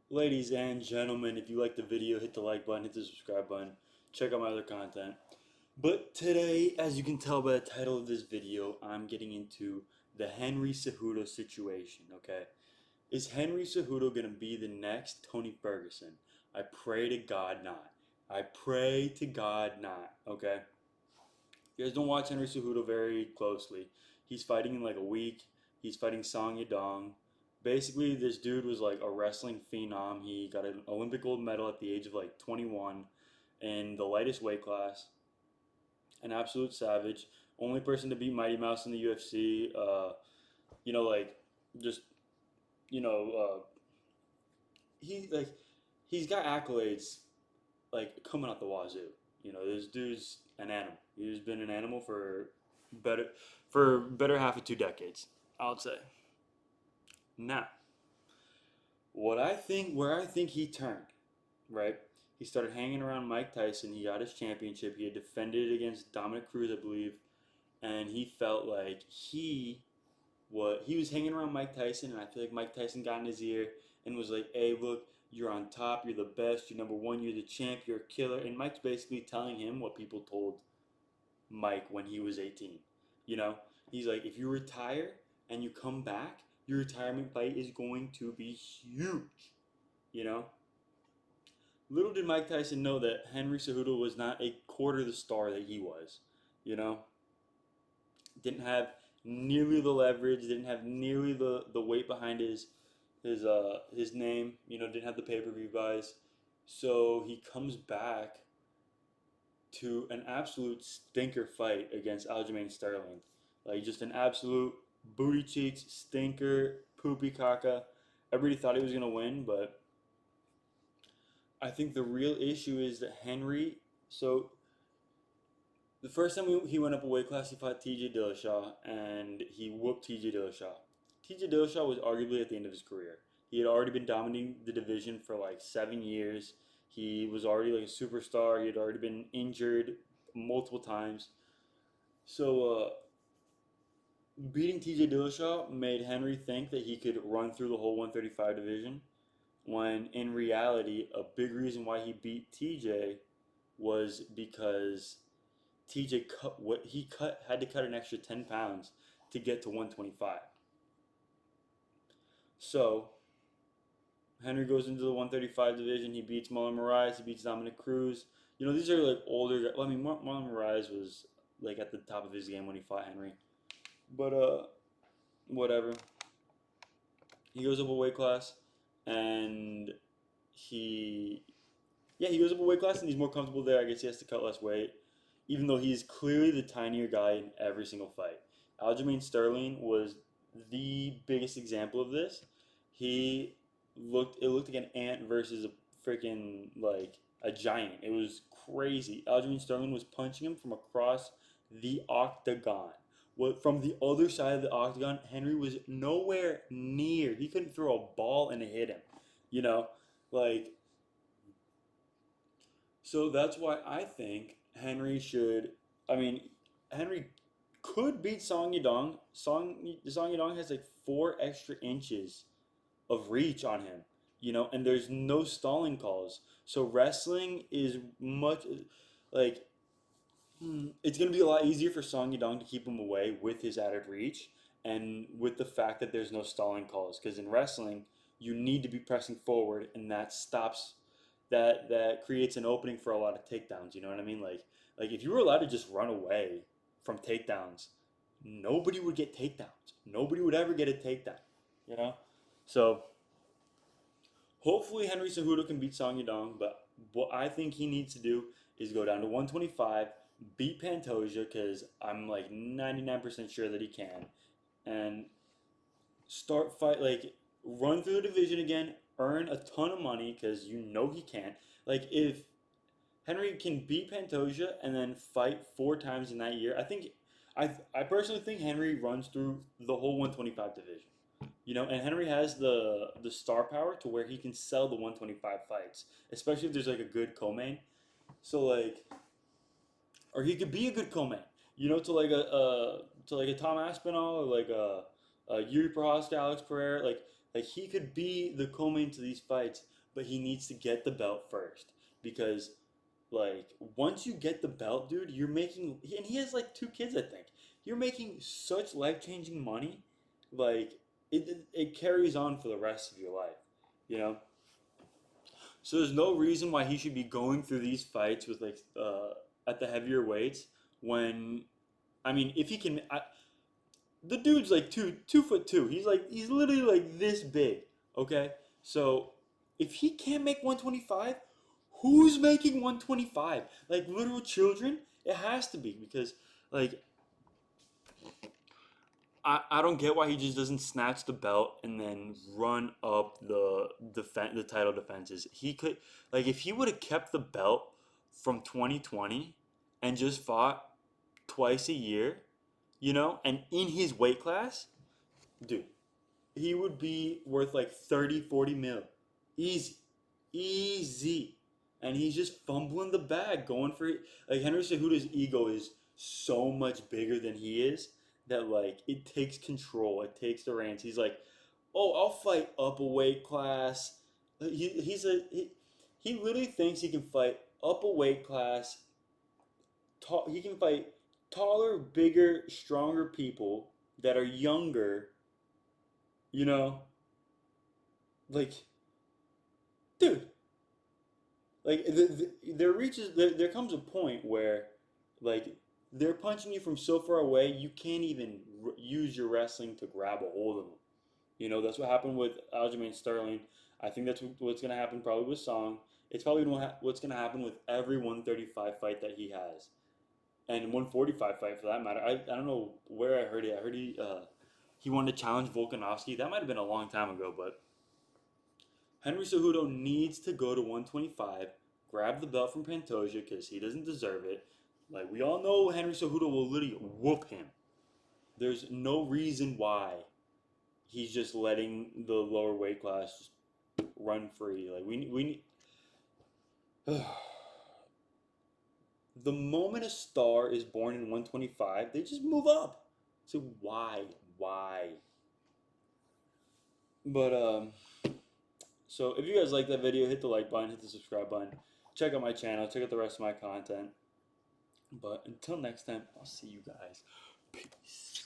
Ladies and gentlemen, if you like the video, hit the like button, hit the subscribe button, check out my other content. But today, as you can tell by the title of this video, I'm getting into the Henry Cejudo situation, okay? Is Henry Cejudo going to be the next Tony Ferguson? I pray to God not. I pray to God not, okay? You guys don't watch Henry Cejudo very closely. He's fighting in like a week. He's fighting Song Yadong. Basically, this dude was like a wrestling phenom. He got an Olympic gold medal at the age of like 21 in the lightest weight class. An absolute savage. Only person to beat Mighty Mouse in the UFC. Like just you know, he like he's got accolades like coming out the wazoo. This dude's an animal. He's been an animal better better half of 2 decades, I would say. Now, where I think he turned, right? He started hanging around Mike Tyson. He got his championship. He had defended it against Dominic Cruz, I believe, and he felt like he was hanging around Mike Tyson, and I feel like Mike Tyson got in his ear and was like, "Hey, look, you're on top. You're the best. You're number one. You're the champ. You're a killer." And Mike's basically telling him what people told Mike when he was 18. You know, he's like, if you retire and you come back, your retirement fight is going to be huge. You know, little did Mike Tyson know that Henry Cejudo was not a quarter the star that he was. You know, didn't have nearly the leverage, didn't have nearly the weight behind his name. Didn't have the pay per view buys. So he comes back to an absolute stinker fight against Aljamain Sterling. Like just an absolute booty cheeks stinker, poopy caca. Everybody thought he was gonna win, but I think the real issue is that Henry. So the first time he went up a weight class, he fought T.J. Dillashaw, and he whooped T.J. Dillashaw. T.J. Dillashaw was arguably at the end of his career. He had already been dominating the division for like 7 years. He was already like a superstar. He had already been injured multiple times. So beating T.J. Dillashaw made Henry think that he could run through the whole 135 division. When in reality, a big reason why he beat T.J. was because TJ cut what he cut had to cut an extra 10 pounds to get to 125. So Henry goes into the 135 division. He beats Marlon Moraes. He beats Dominic Cruz. These are like older guys. Well, I mean, Marlon Moraes was like at the top of his game when he fought Henry. But whatever. He goes up a weight class, and he he goes up a weight class and he's more comfortable there. I guess he has to cut less weight, even though he's clearly the tinier guy in every single fight. Aljamain Sterling was the biggest example of this. It looked like an ant versus a freaking like a giant. It was crazy. Aljamain Sterling was punching him from across the octagon. What from the other side of the octagon, Henry was nowhere near. He couldn't throw a ball and hit him. You know, like so that's why I think Henry should. I mean, Henry could beat Song Yadong. Song Yadong has like 4 extra inches of reach on him, and there's no stalling calls. So wrestling is much like it's gonna be a lot easier for Song Yadong to keep him away with his added reach and with the fact that there's no stalling calls. Because in wrestling, you need to be pressing forward, and that stops that creates an opening for a lot of takedowns. You know what I mean? Like if you were allowed to just run away from takedowns, nobody would get takedowns. Nobody would ever get a takedown. You know? So hopefully Henry Cejudo can beat Song Yadong, but what I think he needs to do is go down to 125, beat Pantoja, because I'm like 99% sure that he can, and start fight like run through the division again, earn a ton of money because he can. Like if Henry can beat Pantoja and then fight 4 times in that year, I personally think Henry runs through the whole 125 division. And Henry has the star power to where he can sell the 125 fights, especially if there's like a good co-main. So like, or he could be a good co-main, to like a Tom Aspinall or like a Yuri Prohaska, Alex Pereira. Like Like he could be the co-main to these fights, but he needs to get the belt first because like once you get the belt, dude, you're making and he has like 2 kids, I think. You're making such life-changing money, like it carries on for the rest of your life, you know. So there's no reason why he should be going through these fights with like at the heavier weights when I mean if he can the dude's like 2'2". He's literally like this big. Okay, so if he can't make 125, who's making 125? Like literal children? It has to be because like I don't get why he just doesn't snatch the belt and then run up the title defenses. He could like if he would have kept the belt from 2020 and just fought twice a year, you know, and in his weight class, dude, he would be worth like 30, 40 mil. Easy. Easy. And he's just fumbling the bag, going for it. Like Henry Cejudo's ego is so much bigger than he is that like it takes control. It takes the reins. He's like, oh, I'll fight up a weight class. He literally thinks he can fight up a weight class. He can fight taller, bigger, stronger people that are younger. You know, like, dude, like there comes a point where like they're punching you from so far away you can't even use your wrestling to grab a hold of them. You know that's what happened with Aljamain Sterling. I think that's what's going to happen probably with Song. It's probably what's going to happen with every 135 fight that he has, and 145 fight for that matter. I don't know where I heard it. I heard he wanted to challenge Volkanovski. That might have been a long time ago, but Henry Cejudo needs to go to 125, grab the belt from Pantoja because he doesn't deserve it. Like we all know, Henry Cejudo will literally whoop him. There's no reason why he's just letting the lower weight class just run free. Like we the moment a star is born in 125, they just move up. So why? But so if you guys like that video, hit the like button, hit the subscribe button. Check out my channel, check out the rest of my content. But until next time, I'll see you guys. Peace.